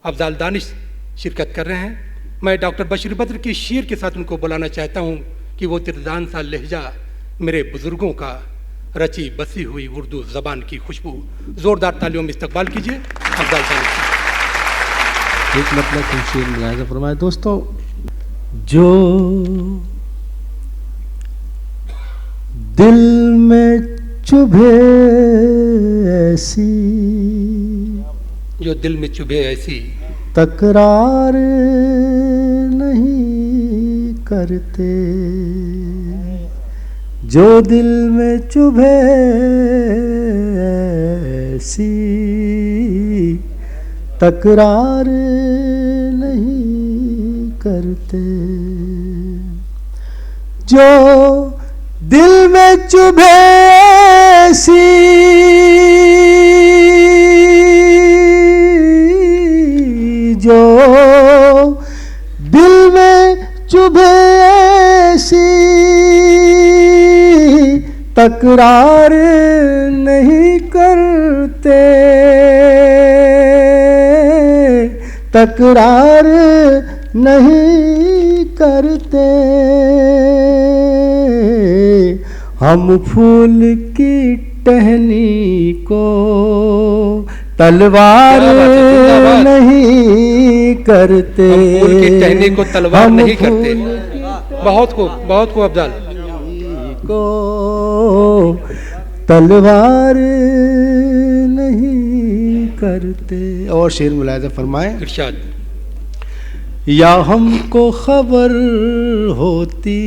अफजाल दानिश शिरकत कर रहे हैं। मैं डॉक्टर बशीर बद्र की शेर के साथ उनको बुलाना चाहता हूँ कि वो तिरदान सा लहजा मेरे बुजुर्गों का, रची बसी हुई उर्दू ज़बान की खुशबू। ज़ोरदार तालियों में इस्तकबाल कीजिए अफजाल दानिश। एक मतलब तुम शेर मुलाहिज़ा फरमाए दोस्तों। जो दिल में चुभे ऐसी, जो दिल में चुभे ऐसी तकरार नहीं करते। जो दिल में चुभे ऐसी, तकरार नहीं करते। जो दिल में चुभे ऐसी, जो दिल में चुभे ऐसी, तकरार नहीं करते। तकरार नहीं करते। हम फूल की टहनी को तलवार नहीं करते। हम फूल की टहनी को तलवार नहीं करते। बहुत खूब अफजाल। को तलवार नहीं करते। और शेर मुलाहिज़ा फरमाएं। इरशाद। या हमको खबर होती,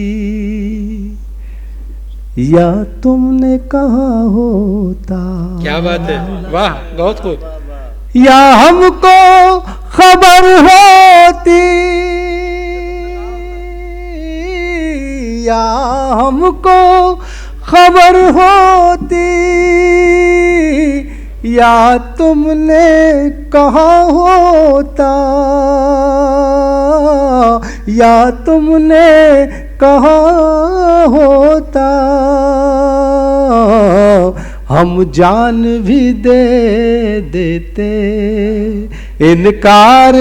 या तुमने कहा होता। क्या बात है, वाह, बहुत खूब। या हमको खबर होती, या हमको खबर होती, या तुमने कहा होता, या तुमने कहा होता। हम जान भी दे देते, इनकार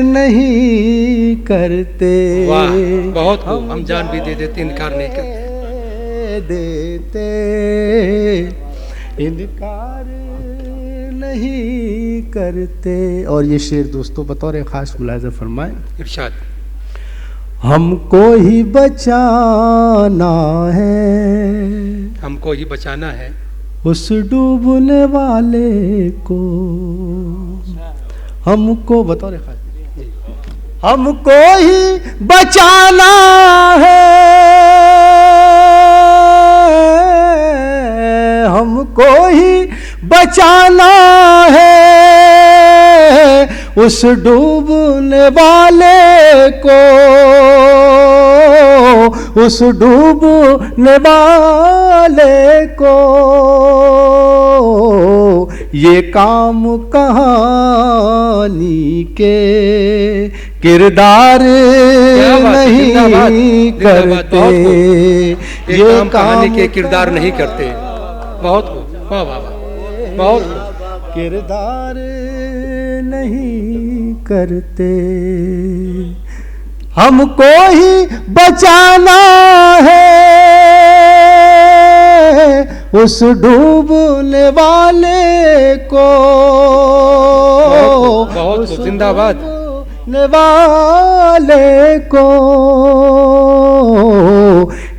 नहीं करते। वाह, बहुत खूब। हम जान भी दे देते, इनकार नहीं करते। देते, इनकार नहीं करते। और ये शेर दोस्तों बतौर खास मुलाहिज़ा फरमाएं। इरशाद। हमको ही बचाना है, हमको ही बचाना है उस डूबने वाले को। हमको बतौर खास, हमको ही बचाना है, हमको ही बचाना है उस डूबने वाले को, उस डूबने वाले को। ये काम कहानी के किरदार नहीं करते। ये काम कहानी के किरदार नहीं करते। बहुत खूब, वाह वाह वाह, बहुत खूब। किरदार नहीं करते। हमको ही बचाना है उस डूबने वाले को, बहुत खूब, जिंदाबाद। वाले को।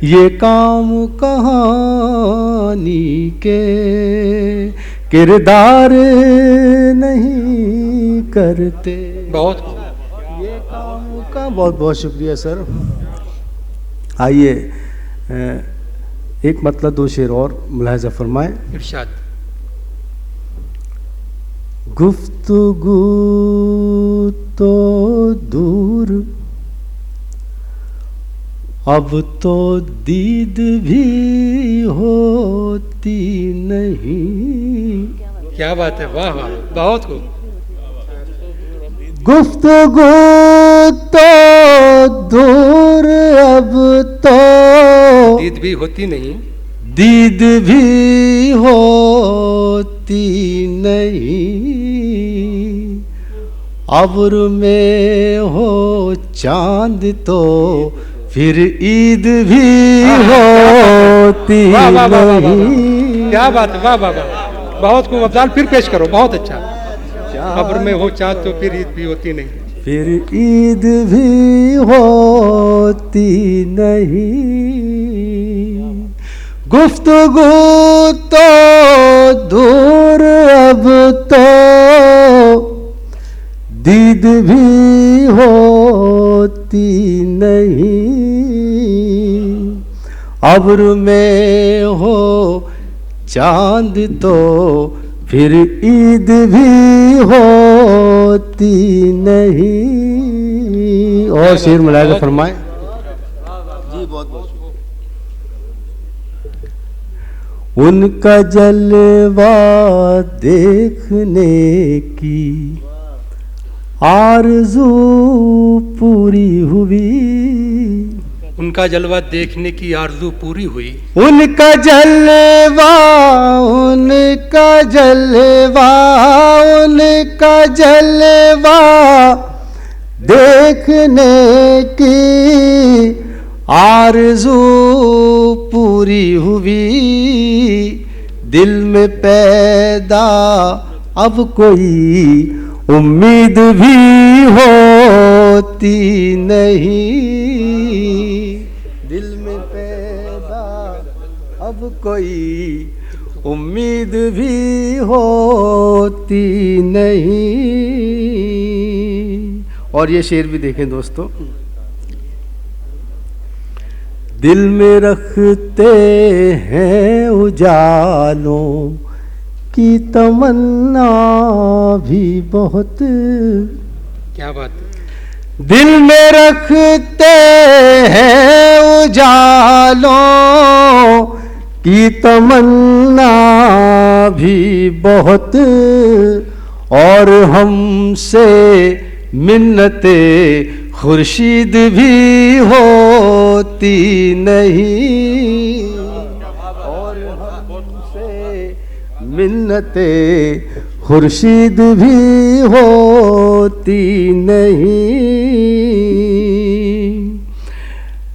ये काम कहानी के किरदार नहीं करते। बहुत ये काम का बहुत बहुत शुक्रिया सर। आइए एक मतलब दो शेर और मुलाहिज़ा फरमाएं। इरशाद। गुफ्तगू तो दूर, अब तो दीद भी होती नहीं। क्या बात है, वाह वाह, बहुत खूब। गुफ्तगू तो दूर, अब तो दीद भी होती नहीं, दीद भी होती नहीं। अब्र में हो चांद तो फिर ईद भी होती वाह वाह वाह वाह वाह। नहीं। क्या बात है, वाह वाह वाह, बहुत खूब। अफजाल फिर पेश करो, बहुत अच्छा। अब्र में हो चाँद तो फिर ईद भी होती नहीं। फिर ईद भी होती नहीं। गुफ्तगू तो दूर अब तो दीद भी होती नहीं। अब्र में हो चांद तो फिर ईद भी होती नहीं। और शेर मिलाकर फरमाए। जी बहुत बहुत। उनका जलवा देखने की आरज़ू पूरी हुई। उनका जलवा देखने की आरजू पूरी हुई। उनका जलवा, उनका जलवा, उनका जलवा देखने की आरज़ू पूरी हुई। दिल में पैदा अब कोई उम्मीद भी होती नहीं। दिल में पैदा अब कोई उम्मीद भी होती नहीं। और ये शेर भी देखें दोस्तों। दिल में रखते हैं उजालों की तमन्ना भी बहुत। क्या बात है। दिल में रखते हैं उजालों की तमन्ना भी बहुत। और हमसे मिन्नते खुर्शीद भी होती नहीं। और हमसे मिन्नते खुर्शीद भी होती नहीं।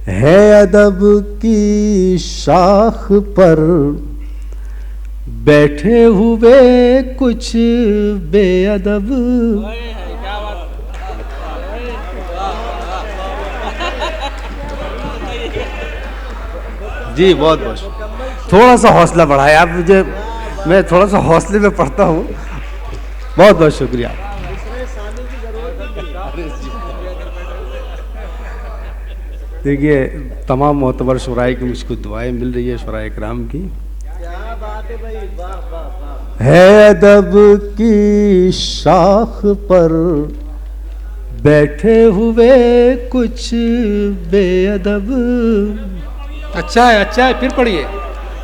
है अदब की शाख पर बैठे हुए कुछ बेअदब। जी बहुत बहुत। थोड़ा सा हौसला बढ़ाया आप मुझे, मैं थोड़ा सा हौसले में पढ़ता हूँ। बहुत बहुत शुक्रिया। देखिए तमाम मोतबर शुराए की मुझको दुआएं मिल रही है, शुराए कराम की। है अदब की शाख पर बैठे हुए कुछ बेअदब। अच्छा है, फिर पढ़िए।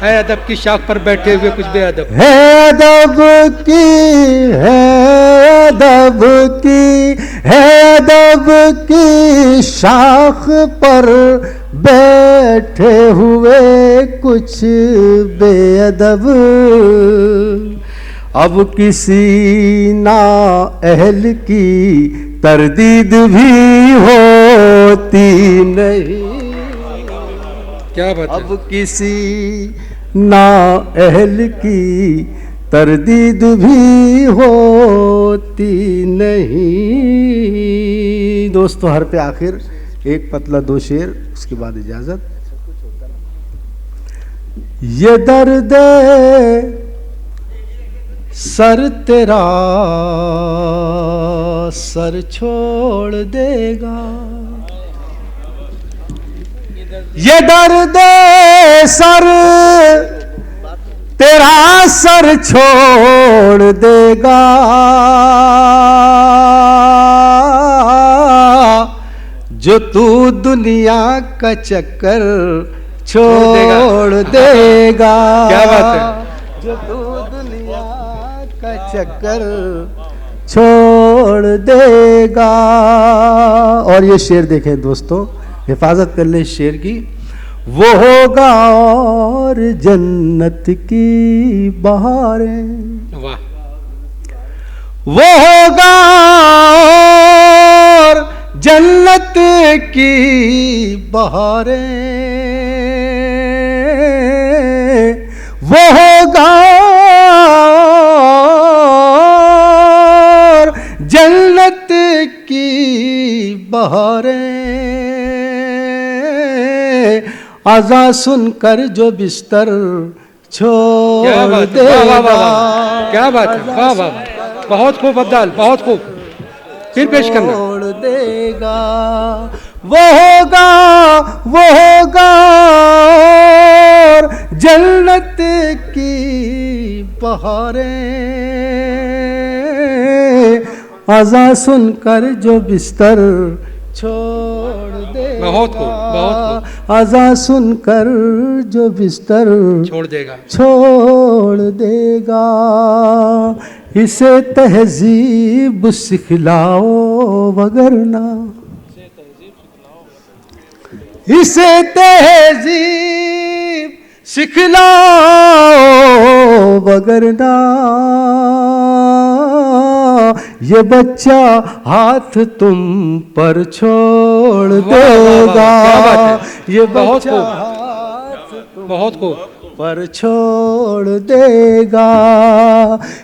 है अदब की शाख पर बैठे हुए कुछ बेअदब। है अदब की, है अदब की, है अदब की शाख पर बैठे हुए कुछ बेअदब। अब किसी ना अहल की तरदीद भी होती नहीं। क्या बात है। अब किसी ना अहल की तरदीद भी होती नहीं। दोस्तों हर पे आखिर एक पतला दो शेर, उसके बाद इजाजत। ये दर्द सर तेरा सर छोड़ देगा। ये दर्द सर तेरा सर छोड़ देगा। जो तू दुनिया का चक्कर छोड़ देगा। क्या बात है। जो तू दुनिया का चक्कर छोड़ देगा। और ये शेर देखें दोस्तों, हिफाजत कर ले शेर की। वो होगा और जन्नत की बहारें। वाह। वो होगा जन्नत की बहारें वो होगा, जन्नत की बहारें आजा सुनकर जो बिस्तर छोड़ क्या बात है, देगा। वाह वाह वाह, क्या बात है, वाह वाह, बहुत खूब अब्दाल, बहुत खूब, फिर पेश करना। छोड़ देगा वो होगा, वो होगा और जन्नत की बहारें आजा सुनकर जो बिस्तर छोड़ देगा। बहुत खूब, बहुत खूब। आजा सुनकर जो बिस्तर छोड़ देगा। छोड़ देगा। इसे तहजीब सिखलाओ वगरना, इसे तहजीब सिखलाओ वगरना ये बच्चा हाथ तुम पर छोड़ वाह, वाह, वाह, देगा। क्या बात है, ये बहुत बच्चा खूब, हाथ तुम बहुत खूब। पर छोड़ देगा।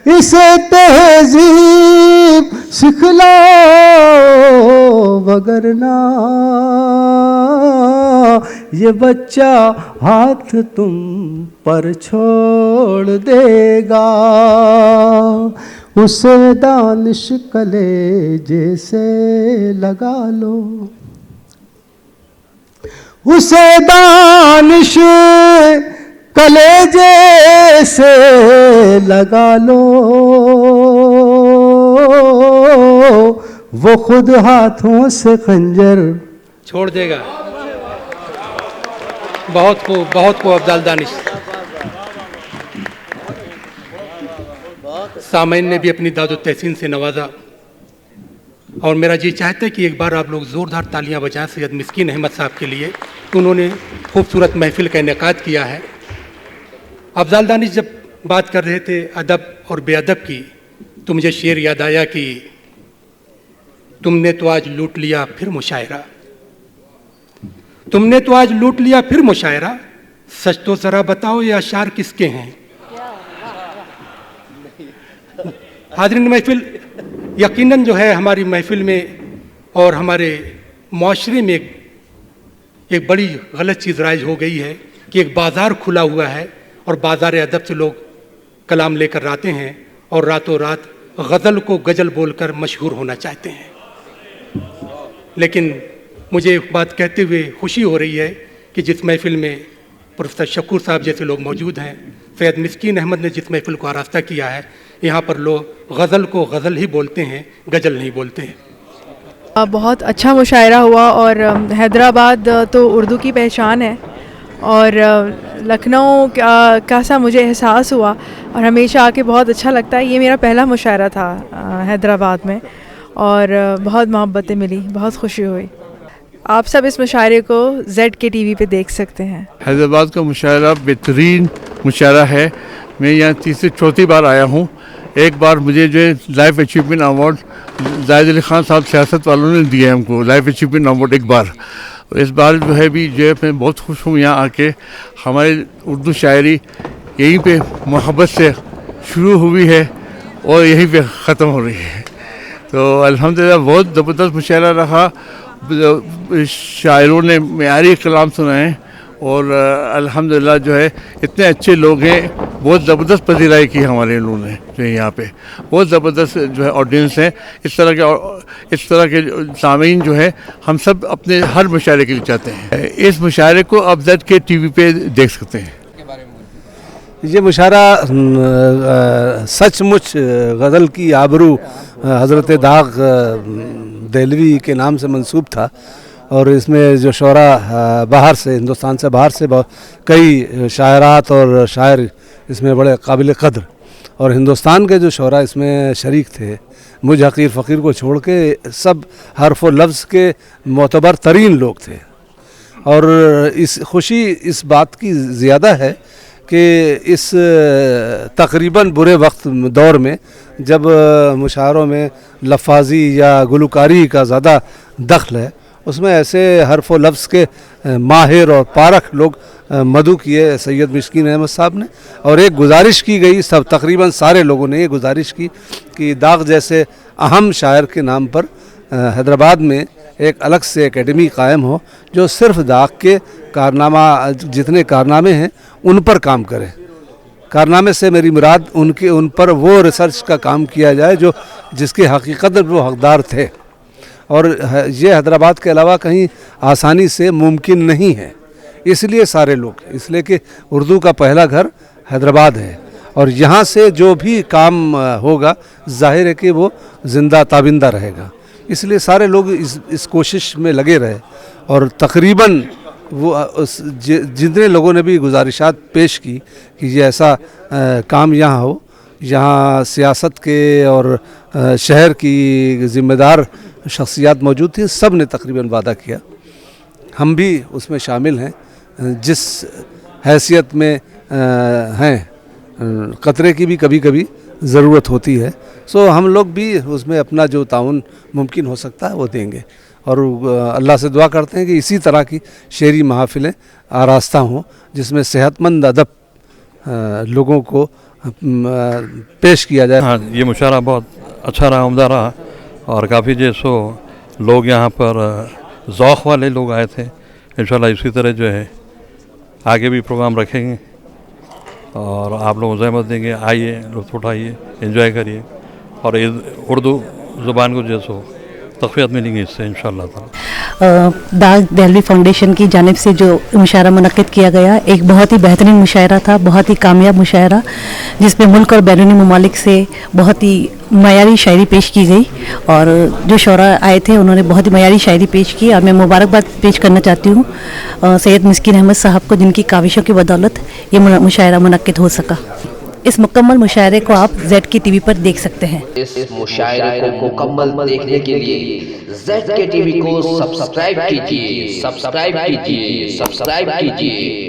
इसे तहजीब सिखलाओ वगरना ये बच्चा हाथ तुम पर छोड़ देगा। उसे दानिश कलेजे से लगा लो, उसे दानिश कलेजे से लगा लो वो खुद हाथों से खंजर छोड़ देगा। बहुत खूब, बहुत खूब अब्दाल दानिश। सामईन ने भी अपनी दादो तहसीन से नवाजा और मेरा जी चाहता है कि एक बार आप लोग ज़ोरदार तालियां बजाएं सैयद मिस्कीन अहमद साहब के लिए। उन्होंने खूबसूरत महफिल का इनेकाद किया है। अब्दाल दानिश जब बात कर रहे थे अदब और बेअदब की, तो मुझे शेर याद आया कि तुमने तो आज लूट लिया फिर मुशायरा, तुमने तो आज लूट लिया फिर मुशायरा, सच तो ज़रा बताओ ये अशार किसके हैं। हाज़रीन महफिल, यकीनन जो है हमारी महफिल में और हमारे माशरे में एक बड़ी गलत चीज़ राइज हो गई है कि एक बाज़ार खुला हुआ है और बाज़ार अदब से लोग कलाम लेकर आते हैं और रातों रात गज़ल को गज़ल बोलकर मशहूर होना चाहते हैं। लेकिन मुझे एक बात कहते हुए खुशी हो रही है कि जिस महफिल में प्रोफेसर शकूर साहब जैसे लोग मौजूद हैं, सैयद मिस्कीन अहमद ने जिस महफिल को आरास्ता किया है, यहाँ पर लोग गज़ल को गज़ल ही बोलते हैं, गज़ल नहीं बोलते हैं। बहुत अच्छा मुशायरा हुआ और हैदराबाद तो उर्दू की पहचान है और लखनऊ का सा मुझे एहसास हुआ और हमेशा आके बहुत अच्छा लगता है। ये मेरा पहला मुशायरा था हैदराबाद में और बहुत मोहब्बतें मिली, बहुत खुशी हुई। आप सब इस मुशायरे को ZKTV पे देख सकते हैं। हैदराबाद का मुशायरा बेहतरीन मुशायरा है। मैं यहाँ तीसरी चौथी बार आया हूँ। एक बार मुझे जो है life achievement award Zahid Ali Khan साहब सियासत वालों ने दिया है हमको लाइफ अचीवमेंट अवार्ड एक बार। इस बार जो है भी जो है मैं बहुत खुश हूँ यहाँ आके। हमारी उर्दू शायरी यहीं पे मोहब्बत से शुरू हुई है और यहीं पे ख़त्म हो रही है। तो अल्हम्दुलिल्लाह बहुत ज़बरदस्त मुशायरा रहा। शायरों ने मेयारी कलाम सुनाए और अल्हम्दुलिल्लाह जो है इतने अच्छे लोग हैं। बहुत ज़बरदस्त पजीराई की हमारे लोगों ने जो है यहाँ पे बहुत ज़बरदस्त जो है ऑडियंस है। इस तरह के सामीन जो है हम सब अपने हर मुशायरे के लिए चाहते हैं। इस मुशायरे को अब ZKTV पे देख सकते हैं। ये मुशायरा सचमुच गज़ल की आबरू हज़रत दाग देलवी के नाम से मंसूब था और इसमें जो शोरा बाहर से, हिंदुस्तान से बाहर से कई शायरात और शायर इसमें बड़े काबिल क़द्र और हिंदुस्तान के जो शोरा इसमें शरीक थे, मुझ हकीर फ़कीर को छोड़ के सब हर्फ व लफ्ज़ के मोतबर तरीन लोग थे। और इस खुशी इस बात की ज़्यादा है कि इस तकरीबन बुरे वक्त दौर में जब मुशायरों में लफाजी या गुलकारी का ज़्यादा दखल है उसमें ऐसे हरफ व लफ्ज़ के माहिर और पारख लोग मधु किए सैयद मिस्कीन अहमद साहब ने। और एक गुजारिश की गई, सब तकरीबन सारे लोगों ने ये गुजारिश की कि दाग जैसे अहम शायर के नाम पर हैदराबाद में एक अलग से एकेडमी कायम हो जो सिर्फ दाग के कारनामा, जितने कारनामे हैं उन पर काम करे। कारनामे से मेरी मुराद उन पर वो रिसर्च का काम किया जाए जो जिसके हकीकत वो हकदार थे, और ये हैदराबाद के अलावा कहीं आसानी से मुमकिन नहीं है। इसलिए सारे लोग, इसलिए कि उर्दू का पहला घर हैदराबाद है और यहाँ से जो भी काम होगा जाहिर है कि वो ज़िंदा ताबिंदा रहेगा। इसलिए सारे लोग इस कोशिश में लगे रहे और तकरीबन वो जितने लोगों ने भी गुजारिशात पेश की कि ये ऐसा काम यहाँ हो, यहाँ सियासत के और शहर की ज़िम्मेदार शख्सियात मौजूद थी, सब ने तकरीबन वादा किया। हम भी उसमें शामिल हैं जिस हैसियत में हैं। क़तरे की भी कभी कभी ज़रूरत होती है, सो हम लोग भी उसमें अपना जो ताउन मुमकिन हो सकता है वो देंगे और अल्लाह से दुआ करते हैं कि इसी तरह की शेरी महफ़िलें आरास्ता हों जिसमें सेहतमंद अदब लोगों को पेश किया जाए। हाँ, ये मुशायरा बहुत अच्छा रहा, उम्दा रहा और काफ़ी जैसो लोग यहाँ पर ज़ौक़ वाले लोग आए थे। इंशाल्लाह इसी तरह जो है आगे भी प्रोग्राम रखेंगे और आप लोगों को ज़हमत देंगे, आइए, लुत्फ़ उठाइए, एंजॉय करिए और उर्दू ज़ुबान को जैसो तक़वियत मिलेंगी इससे इंशाअल्लाह ताला। दाग दहलवी फाउंडेशन की जानिब से जो मुशायरा मुनक़्क़िद किया गया, एक बहुत ही बेहतरीन मुशायरा था, बहुत ही कामयाब मुशायरा जिसमें मुल्क और बैरूनी ममालिक से बहुत ही मयारी शायरी पेश की गई और जो शोरा आए थे उन्होंने बहुत ही मयारी शायरी पेश की और मैं मुबारकबाद पेश करना चाहती हूँ सैयद मिस्कीन अहमद साहब को, जिनकी काविशों की बदौलत ये मुशायरा मुनक़्क़िद हो सका। इस मुकम्मल मुशायरे को आप ZK TV पर देख सकते हैं। इस मुशायरे को मुकम्मल देखने के लिए ZK TV को सब्सक्राइब कीजिए।